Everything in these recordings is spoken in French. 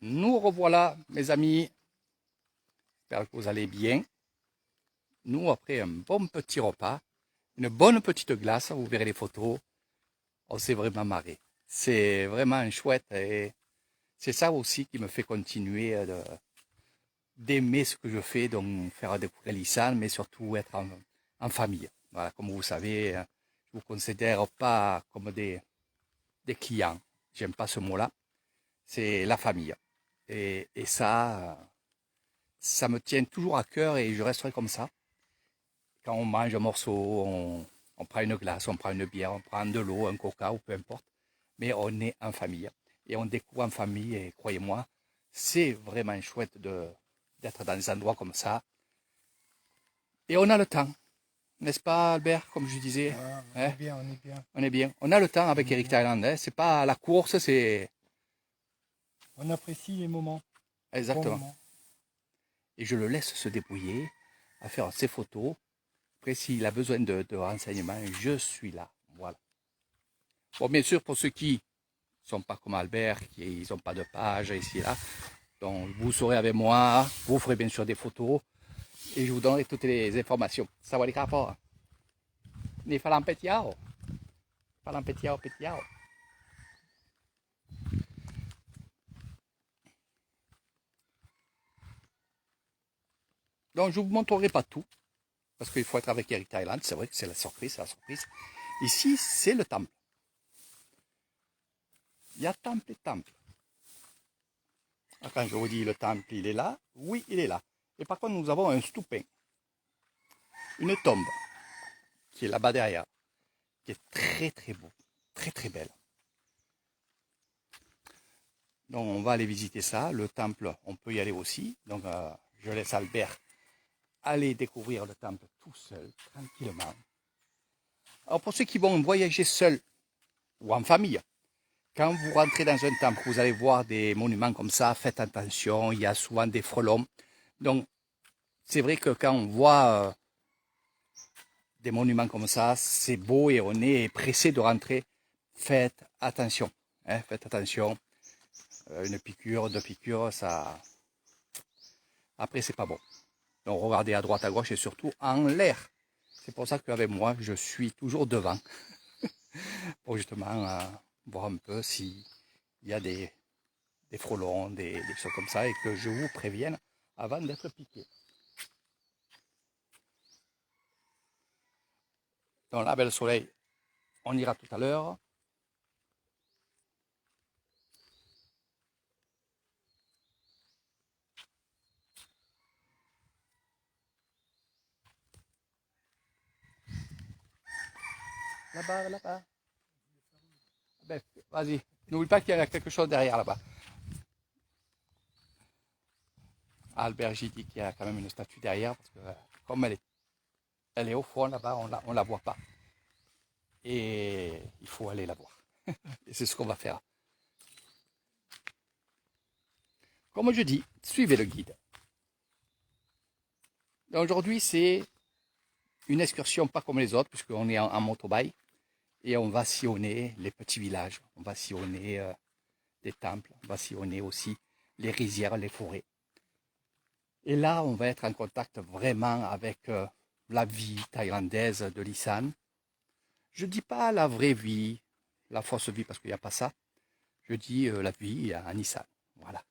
Nous revoilà, mes amis. J'espère que vous allez bien. Nous, après un bon petit repas, une bonne petite glace, vous verrez les photos, on s'est vraiment marré. C'est vraiment chouette et c'est ça aussi qui me fait continuer d'aimer ce que je fais, donc faire découvrir l'ISAN, mais surtout être en famille. Voilà, comme vous savez, je vous considère pas comme des clients. J'aime pas ce mot-là. C'est la famille. Et ça me tient toujours à cœur et je resterai comme ça. Quand on mange un morceau, on prend une glace, on prend une bière, on prend de l'eau, un coca ou peu importe. Mais on est en famille et on découvre en famille et croyez-moi, c'est vraiment chouette d'être dans des endroits comme ça. Et on a le temps, n'est-ce pas Albert, comme je disais, Ah, on hein? est bien, on est bien. On est bien. On a le temps On avec est Eric bien. Thailand, hein? C'est pas la course, c'est On apprécie les moments, bons exactement. moments. Et je le laisse se débrouiller à faire ses photos. Après, s'il a besoin de renseignements, je suis là. Voilà. Bon, bien sûr, pour ceux qui ne sont pas comme Albert, qui n'ont pas de page ici et là, donc vous serez avec moi, vous ferez bien sûr des photos et je vous donnerai toutes les informations. Sawadee krap. Ni falam petiao. Falam petiao petiao. Donc je ne vous montrerai pas tout, parce qu'il faut être avec Eric Thailand, c'est vrai que c'est la surprise, c'est la surprise. Ici, c'est le temple. Il y a temple et temple. Quand je vous dis le temple, il est là, oui, il est là. Et par contre, nous avons un stupin, une tombe, qui est là-bas derrière, qui est très très beau, très très belle. Donc on va aller visiter ça. Le temple, on peut y aller aussi. Donc je laisse Albert aller découvrir le temple tout seul, tranquillement. Alors pour ceux qui vont voyager seuls ou en famille, quand vous rentrez dans un temple, vous allez voir des monuments comme ça, faites attention, il y a souvent des frelons. Donc c'est vrai que quand on voit des monuments comme ça, c'est beau et on est pressé de rentrer. Faites attention, hein, faites attention. Une piqûre, deux piqûres, ça. Après, c'est pas bon. Donc, regardez à droite, à gauche et surtout en l'air. C'est pour ça qu'avec moi, je suis toujours devant pour justement voir un peu s'il y a des frelons, des choses comme ça et que je vous prévienne avant d'être piqué. Donc là, le soleil, on ira tout à l'heure. Là-bas, là-bas. Ben, vas-y, n'oublie pas qu'il y a quelque chose derrière là-bas. Albert, j'ai dit qu'il y a quand même une statue derrière parce que comme elle est au fond là-bas, on la voit pas. Et il faut aller la voir. Et c'est ce qu'on va faire. Comme je dis, suivez le guide. Aujourd'hui, c'est une excursion pas comme les autres, puisqu'on est en motobike et on va sillonner les petits villages, on va sillonner des temples, on va sillonner aussi les rizières, les forêts. Et là, on va être en contact vraiment avec la vie thaïlandaise de l'Isan. Je ne dis pas la vraie vie, la fausse vie, parce qu'il n'y a pas ça. Je dis la vie en Isan. Voilà.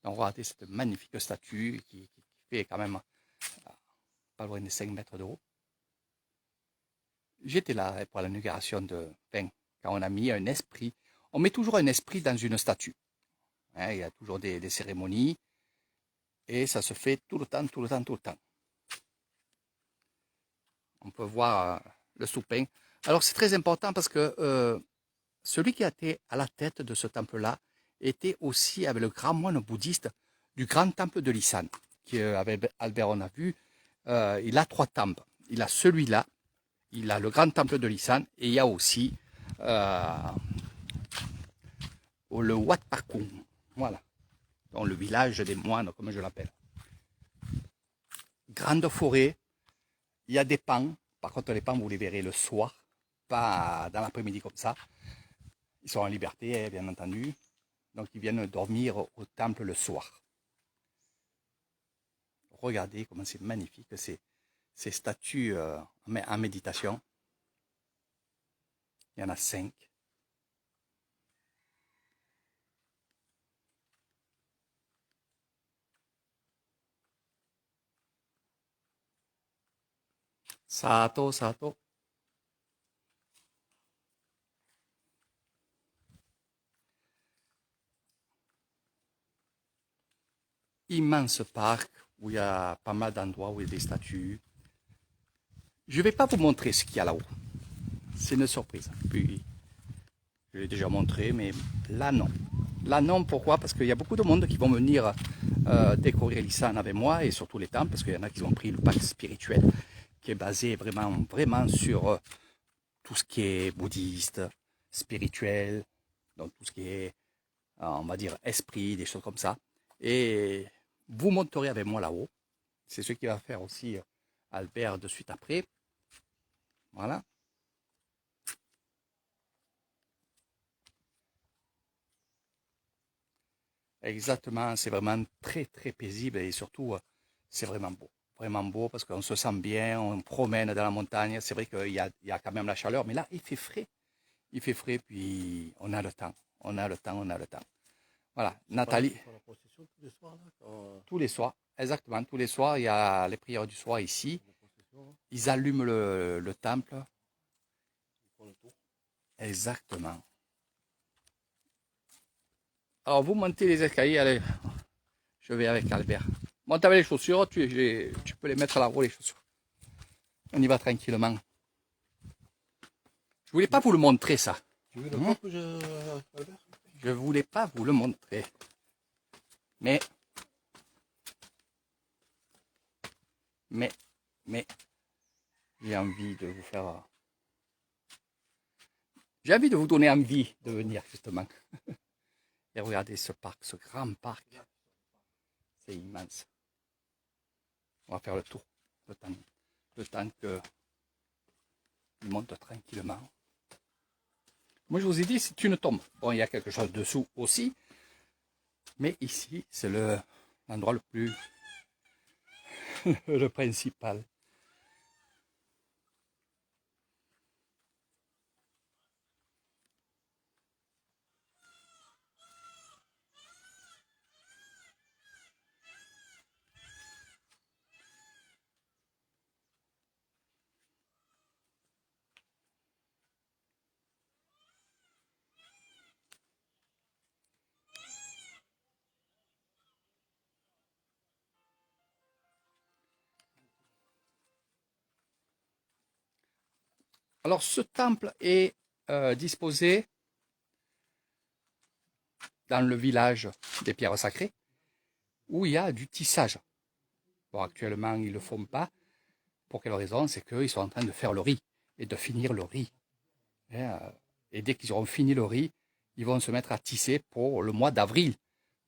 Donc, regardez cette magnifique statue qui fait quand même pas loin de 5 mètres de haut. J'étais là pour l'inauguration de. Enfin, quand on a mis un esprit. On met toujours un esprit dans une statue. Hein, il y a toujours des cérémonies. Et ça se fait tout le temps, tout le temps, tout le temps. On peut voir le soupin. Alors c'est très important parce que celui qui était à la tête de ce temple-là était aussi avec le grand moine bouddhiste du grand temple de l'Isan, qui avec Albert on a vu, il a 3 temples. Il a celui-là, il a le grand temple de l'Isan et il y a aussi le Wat Pakung, voilà, donc le village des moines comme je l'appelle. Grande forêt, il y a des pans, par contre les pans vous les verrez le soir, pas dans l'après-midi comme ça. Ils sont en liberté, bien entendu. Donc ils viennent dormir au temple le soir. Regardez comment c'est magnifique ces statues en méditation. Il y en a 5. Sato, Sato. Immense parc où il y a pas mal d'endroits où il y a des statues. Je ne vais pas vous montrer ce qu'il y a là-haut. C'est une surprise. Puis, je l'ai déjà montré, mais là non. Là non, pourquoi? Parce qu'il y a beaucoup de monde qui vont venir découvrir l'Isan avec moi et surtout les temples, parce qu'il y en a qui ont pris le pack spirituel qui est basé vraiment sur tout ce qui est bouddhiste, spirituel, donc tout ce qui est, on va dire, esprit, des choses comme ça. Et vous monterez avec moi là-haut. C'est ce qui va faire aussi Albert de suite après. Voilà. Exactement, c'est vraiment très paisible et surtout c'est vraiment beau. Vraiment beau parce qu'on se sent bien, on promène dans la montagne. C'est vrai qu'il y a quand même la chaleur, mais là il fait frais. Il fait frais, puis on a le temps. On a le temps. Voilà, Nathalie. La procession tous les soirs là, quand, Tous les soirs, exactement, tous les soirs, il y a les prières du soir ici. Ils allument le temple. ils font le tour. Exactement. Alors vous montez les escaliers, allez, je vais avec Albert. Monte avec les chaussures, tu peux les mettre là-haut les chaussures. On y va tranquillement. Je voulais pas vous le montrer ça. Tu veux le temps que Albert? Je voulais pas vous le montrer. Mais j'ai envie de vous faire. J'ai envie de vous donner envie de venir justement. Et regardez ce parc, ce grand parc. C'est immense. On va faire le tour. Le temps que il monte tranquillement. Moi, je vous ai dit, c'est une tombe. Bon, il y a quelque chose dessous aussi. Mais ici, c'est l'endroit le plus... le principal. Alors, ce temple est disposé dans le village des pierres sacrées, où il y a du tissage. Bon, actuellement, ils ne le font pas. Pour quelle raison? C'est qu'ils sont en train de faire le riz et de finir le riz. Et dès qu'ils auront fini le riz, ils vont se mettre à tisser pour le mois d'avril,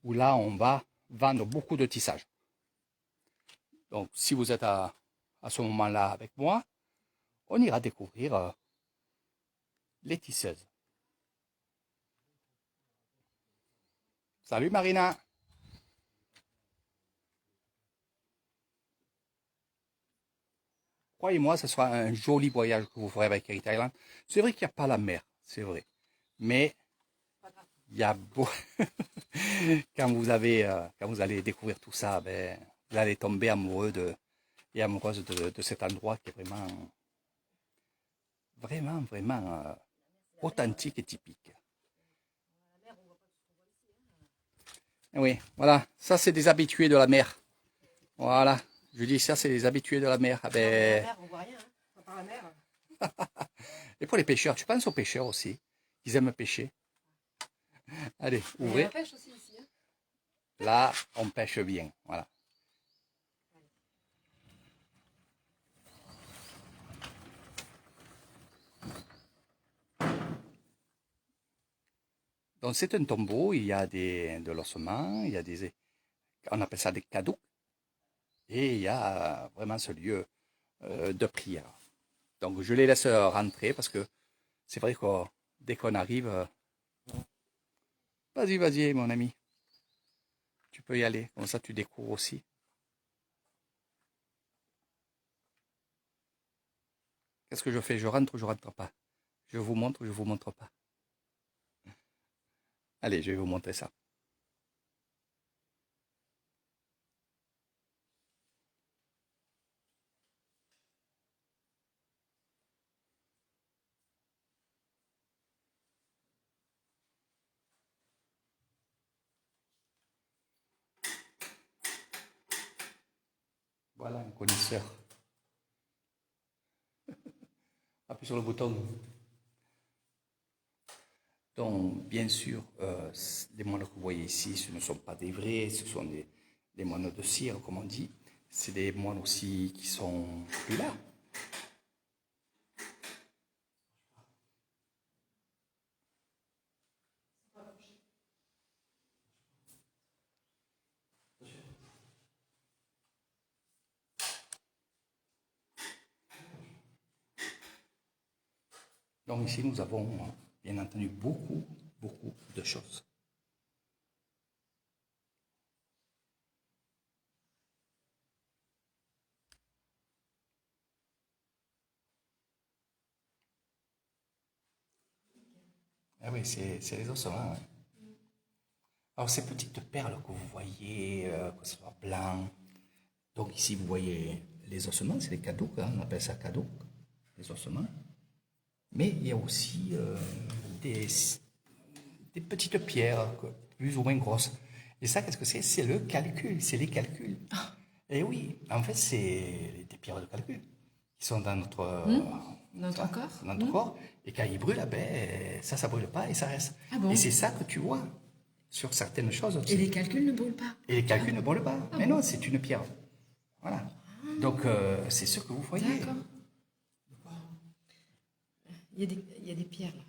où là, on va vendre beaucoup de tissage. Donc, si vous êtes à ce moment-là avec moi, on ira découvrir les tisseuses. Salut Marina! Croyez-moi, ce sera un joli voyage que vous ferez avec Air Thailand. C'est vrai qu'il n'y a pas la mer, c'est vrai. Mais il y a beau... quand vous allez découvrir tout ça, ben, vous allez tomber amoureux et amoureuse de cet endroit qui est vraiment authentique et typique. Et oui, voilà, ça c'est des habitués de la mer. Voilà, je dis ça c'est des habitués de la mer. Ah ben... La mer, on voit rien, hein, à part la mer. Et pour les pêcheurs, tu penses aux pêcheurs aussi? Ils aiment pêcher. Allez, ouvrez. On pêche aussi ici. Hein. Là, on pêche bien, voilà. Donc c'est un tombeau, il y a de l'ossement, il y a on appelle ça des cadeaux, et il y a vraiment ce lieu de prière. Donc je les laisse rentrer parce que c'est vrai que dès qu'on arrive, Vas-y, vas-y, mon ami. Tu peux y aller. Comme ça, tu découvres aussi. Qu'est-ce que je fais? Je rentre ou je rentre pas? Je vous montre ou je vous montre pas? Allez, je vais vous montrer ça. Voilà un connaisseur. Appuie sur le bouton. Donc, bien sûr, les moines que vous voyez ici, ce ne sont pas des vrais, ce sont des moines de cire, comme on dit. C'est des moines aussi qui sont plus là. Donc ici, nous avons bien entendu beaucoup de choses. Ah oui, c'est les ossements. Ouais. Alors ces petites perles que vous voyez, que ce soit blanc, donc ici vous voyez les ossements, c'est les caducs, hein, on appelle ça caducs, les ossements. Mais il y a aussi des petites pierres, plus ou moins grosses. Et ça, qu'est-ce que c'est? C'est le calcul, c'est les calculs. Et oui, en fait, c'est des pierres de calcul qui sont dans notre, corps. dans notre corps. Et quand ils brûlent, ben, ça brûle pas et ça reste. Ah bon? Et c'est ça que tu vois sur certaines choses. Et les calculs ne brûlent pas. Et les calculs ne brûlent pas. Mais non, c'est une pierre. Voilà. Donc, c'est ce que vous voyez. D'accord. Il y a des pierres là.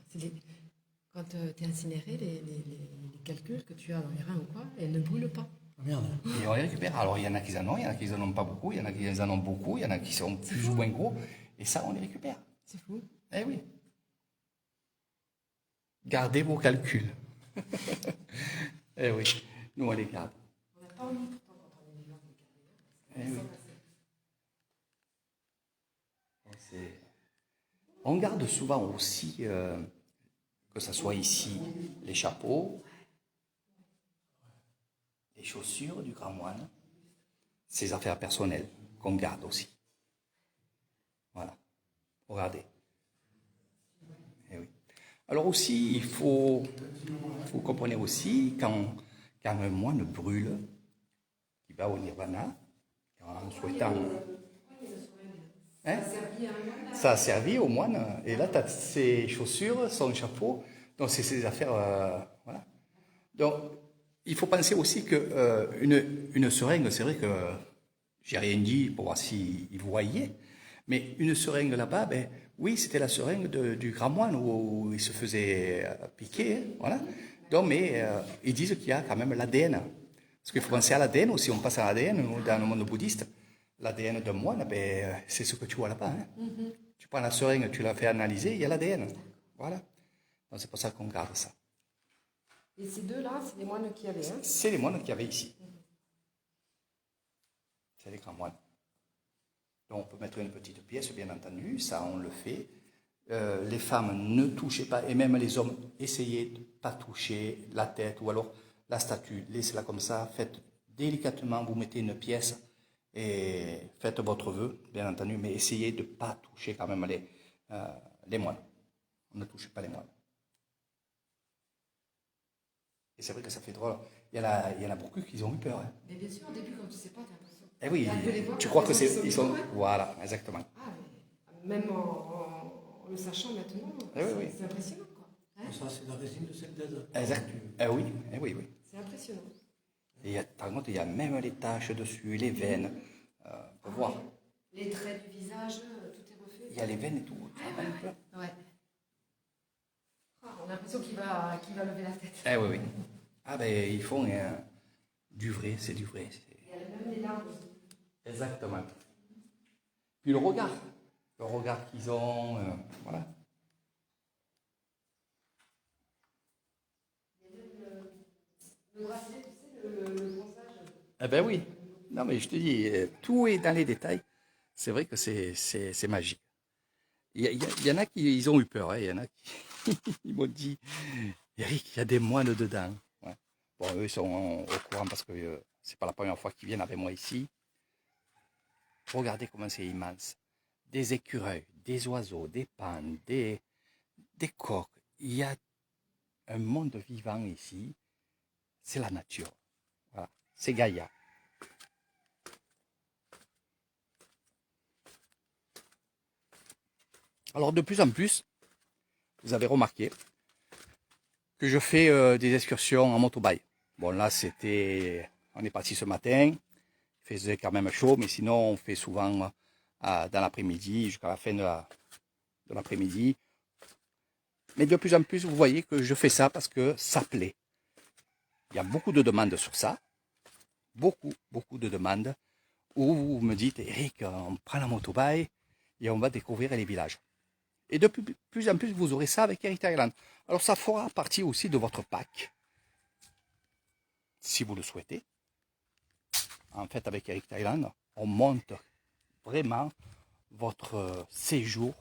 Quand tu es incinéré, les calculs que tu as dans les reins ou quoi, elles ne brûlent pas. Ah, merde. Et on les récupère. Alors, il y en a qui en ont, il y en a qui en ont pas beaucoup, il y en a qui en ont beaucoup, il y en a qui sont plus ou moins gros. Et ça, on les récupère. C'est fou. Eh oui. Gardez vos calculs. Eh oui, nous, on les garde. On n'a pas envie pourtant quand on est vivant de Eh oui. On garde souvent aussi, que ce soit ici, les chapeaux, les chaussures du grand moine, ses affaires personnelles qu'on garde aussi. Voilà. Regardez. Eh oui. Alors aussi, il faut vous comprenez aussi, quand un moine brûle, il va au nirvana, en souhaitant... Hein? Ça a servi au moine. Et là, tu as ses chaussures, son chapeau, donc c'est ses affaires... voilà. Donc, il faut penser aussi qu'une seringue, c'est vrai que j'ai rien dit pour voir s'il voyait, mais une seringue là-bas, ben, oui, c'était la seringue du grand moine où il se faisait piquer, hein, voilà. Donc, mais ils disent qu'il y a quand même l'ADN. Parce qu'il faut penser à l'ADN aussi, on passe à l'ADN, dans le monde bouddhiste. L'ADN d'un moine, ben, c'est ce que tu vois là-bas. Hein. Tu prends la seringue, tu la fais analyser, il y a l'ADN. Voilà. Donc c'est pour ça qu'on garde ça. Et ces deux-là, c'est les moines qui avaient. Hein? C'est les moines qu'il y avait ici. C'est les grands moines. Donc on peut mettre une petite pièce, bien entendu, ça on le fait. Les femmes ne touchez pas, et même les hommes, essayez de ne pas toucher la tête ou alors la statue. Laissez-la comme ça, faites délicatement, vous mettez une pièce et faites votre vœu, bien entendu, mais essayez de ne pas toucher quand même les moines. On ne touche pas les moines. Et c'est vrai que ça fait drôle. Il y en a beaucoup qui ont eu peur. Hein. Mais bien sûr, au début, quand tu ne sais pas, tu as l'impression. Eh oui, tu crois que c'est... Ils sont... Voilà, exactement. Ah, même en le sachant maintenant, oui. c'est impressionnant. Quoi. Hein? Ça, c'est la résine de cette dette. Exact. Oui, oui. C'est impressionnant. Et par contre, il y a même les taches dessus, les veines. Pour voir. Les traits du visage, tout est refait. Il y a les veines et tout. Ouais. Ah, on a l'impression qu'il va lever la tête. Eh oui. Ah ben, ils font du vrai, c'est du vrai. Il y a même des larmes aussi. Exactement. Puis le regard qu'ils ont, voilà. Eh ben oui. Non, mais je te dis, tout est dans les détails. C'est vrai que c'est magique. Il y en a qui ils ont eu peur, hein. Il y en a qui ils m'ont dit, Eric, il y a des moines dedans. Ouais. Bon, eux, ils sont au courant parce que c'est pas la première fois qu'ils viennent avec moi ici. Regardez comment c'est immense. Des écureuils, des oiseaux, des pannes, des coqs. Il y a un monde vivant ici. C'est la nature. Voilà. C'est Gaïa. Alors de plus en plus, vous avez remarqué que je fais des excursions en motobike. Bon là on est parti ce matin, il faisait quand même chaud, mais sinon on fait souvent dans l'après-midi, jusqu'à la fin de l'après-midi. Mais de plus en plus, vous voyez que je fais ça parce que ça plaît. Il y a beaucoup de demandes sur ça, beaucoup de demandes, où vous me dites, Eric, on prend la motobike et on va découvrir les villages. Et de plus en plus, vous aurez ça avec Eric Thailand. Alors ça fera partie aussi de votre pack, si vous le souhaitez. En fait, avec Eric Thailand, on monte vraiment votre séjour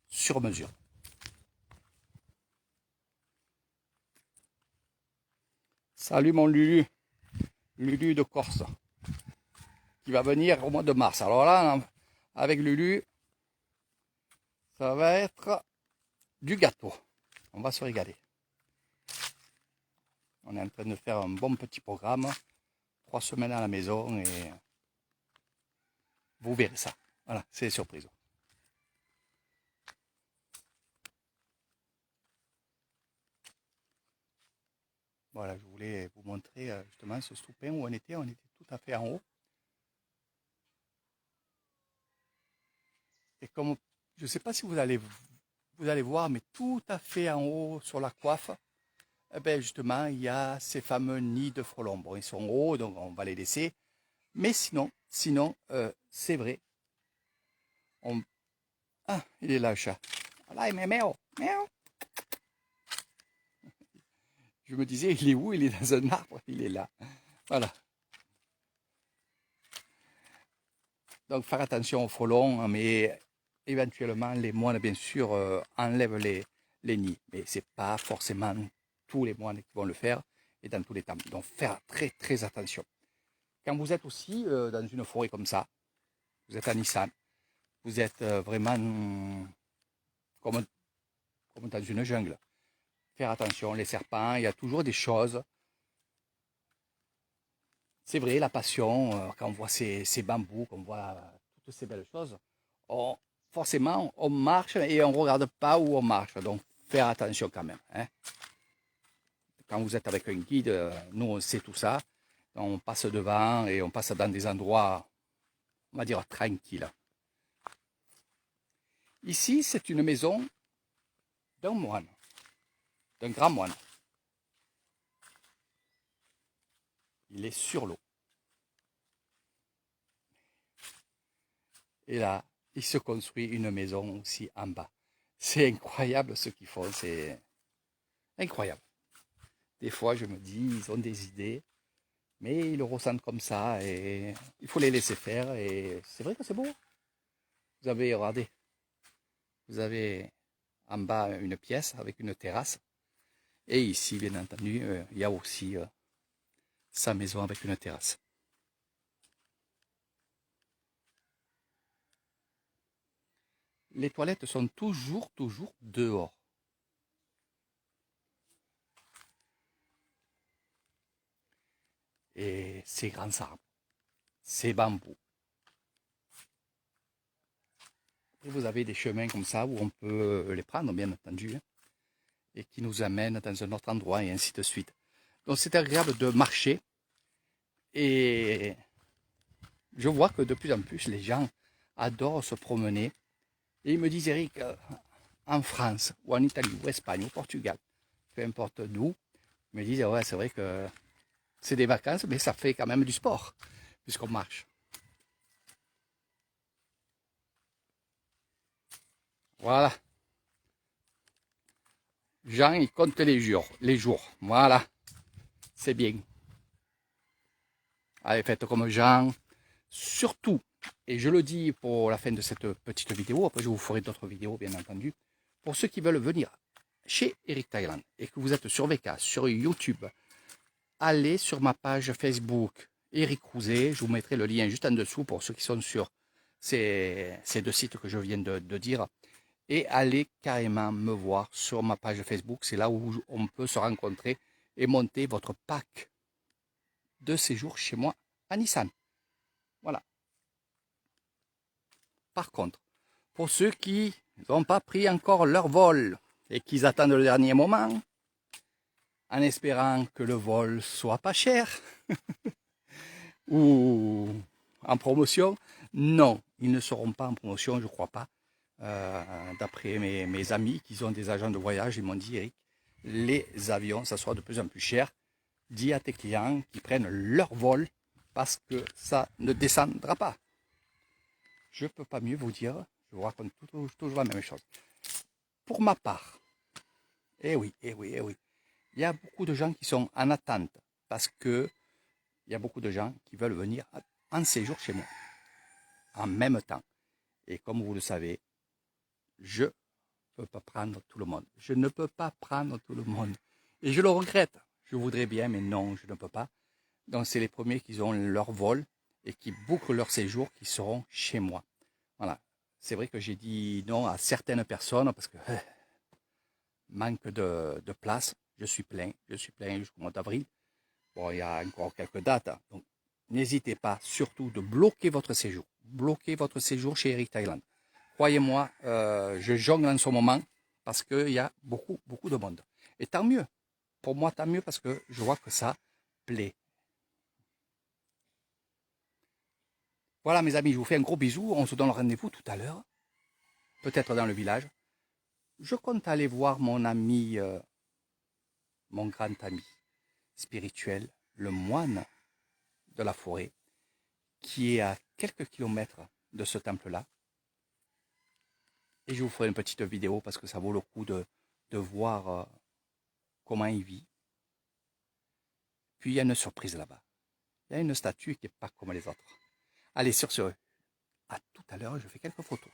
sur mesure. Salut mon Lulu, Lulu de Corse, qui va venir au mois de mars. Alors là, avec Lulu, ça va être du gâteau. On va se régaler. On est en train de faire un bon petit programme. 3 semaines à la maison et vous verrez ça. Voilà, c'est surprise. Voilà, je voulais vous montrer justement ce soupin où on était tout à fait en haut. Et comme, je ne sais pas si vous allez voir, mais tout à fait en haut sur la coiffe, eh ben justement, il y a ces fameux nids de frelons. Bon, ils sont hauts, donc on va les laisser. Mais sinon, c'est vrai. Ah, il est là, le chat. Là, il met miaou, miaou. Je me disais, il est où? Il est dans un arbre, il est là. Voilà. Donc, faire attention aux frelons, mais éventuellement, les moines, bien sûr, enlèvent les nids. Mais ce n'est pas forcément tous les moines qui vont le faire et dans tous les temps. Donc, faire très, très attention. Quand vous êtes aussi dans une forêt comme ça, vous êtes à Nissan, vous êtes vraiment comme dans une jungle. Faire attention, les serpents, il y a toujours des choses. C'est vrai, la passion, quand on voit ces bambous, qu'on voit toutes ces belles choses, forcément, on marche et on ne regarde pas où on marche. Donc, faire attention quand même. Hein. Quand vous êtes avec un guide, nous, on sait tout ça. On passe devant et on passe dans des endroits, on va dire, tranquilles. Ici, c'est une maison d'un moine, d'un grand moine. Il est sur l'eau. Et là, il se construit une maison aussi en bas. C'est incroyable ce qu'ils font, c'est incroyable. Des fois, je me dis, ils ont des idées, mais ils le ressentent comme ça et il faut les laisser faire. Et c'est vrai que c'est beau. Vous avez, regardez, vous avez en bas une pièce avec une terrasse. Et ici, bien entendu, il y a aussi sa maison avec une terrasse. Les toilettes sont toujours dehors. Et ces grands arbres, ces bambous. Et vous avez des chemins comme ça où on peut les prendre, bien entendu, hein, et qui nous amènent dans un autre endroit et ainsi de suite. Donc c'est agréable de marcher et je vois que de plus en plus les gens adorent se promener. Et ils me disent, Eric, en France, ou en Italie, ou Espagne, ou Portugal, peu importe d'où, ils me disent, ouais, c'est vrai que c'est des vacances, mais ça fait quand même du sport, puisqu'on marche. Voilà. Jean, il compte les jours. Voilà. C'est bien. Allez, faites comme Jean. Surtout, et je le dis pour la fin de cette petite vidéo, après je vous ferai d'autres vidéos bien entendu, pour ceux qui veulent venir chez Eric Thailand et que vous êtes sur VK, sur YouTube, allez sur ma page Facebook Eric Crouzet, je vous mettrai le lien juste en dessous pour ceux qui sont sur ces deux sites que je viens de dire, et allez carrément me voir sur ma page Facebook, c'est là où on peut se rencontrer et monter votre pack de séjour chez moi à Nissan. Voilà. Par contre, pour ceux qui n'ont pas pris encore leur vol et qui attendent le dernier moment, en espérant que le vol soit pas cher ou en promotion, non, ils ne seront pas en promotion, je ne crois pas. D'après mes amis qui sont des agents de voyage, ils m'ont dit, Eric, les avions, ça sera de plus en plus cher. Dis à tes clients qui prennent leur vol parce que ça ne descendra pas. Je ne peux pas mieux vous dire, je vous raconte toujours la même chose. Pour ma part, eh oui, il y a beaucoup de gens qui sont en attente parce que il y a beaucoup de gens qui veulent venir en séjour chez moi en même temps. Et comme vous le savez, je ne peux pas prendre tout le monde. Je ne peux pas prendre tout le monde. Et je le regrette. Je voudrais bien, mais non, je ne peux pas. Donc c'est les premiers qui ont leur vol et qui bouclent leur séjour qui seront chez moi. Voilà. C'est vrai que j'ai dit non à certaines personnes parce que manque de place. Je suis plein jusqu'au mois d'avril. Bon, il y a encore quelques dates. Donc n'hésitez pas surtout de bloquer votre séjour. Bloquez votre séjour chez Eric Thailand. Croyez-moi, je jongle en ce moment parce qu'il y a beaucoup de monde. Et tant mieux. Pour moi, tant mieux parce que je vois que ça plaît. Voilà mes amis, je vous fais un gros bisou. On se donne rendez-vous tout à l'heure. Peut-être dans le village. Je compte aller voir mon ami, mon grand ami spirituel, le moine de la forêt, qui est à quelques kilomètres de ce temple-là. Et je vous ferai une petite vidéo parce que ça vaut le coup de voir comment il vit. Puis il y a une surprise là-bas. Il y a une statue qui n'est pas comme les autres. Allez, sur ce, à tout à l'heure, je fais quelques photos.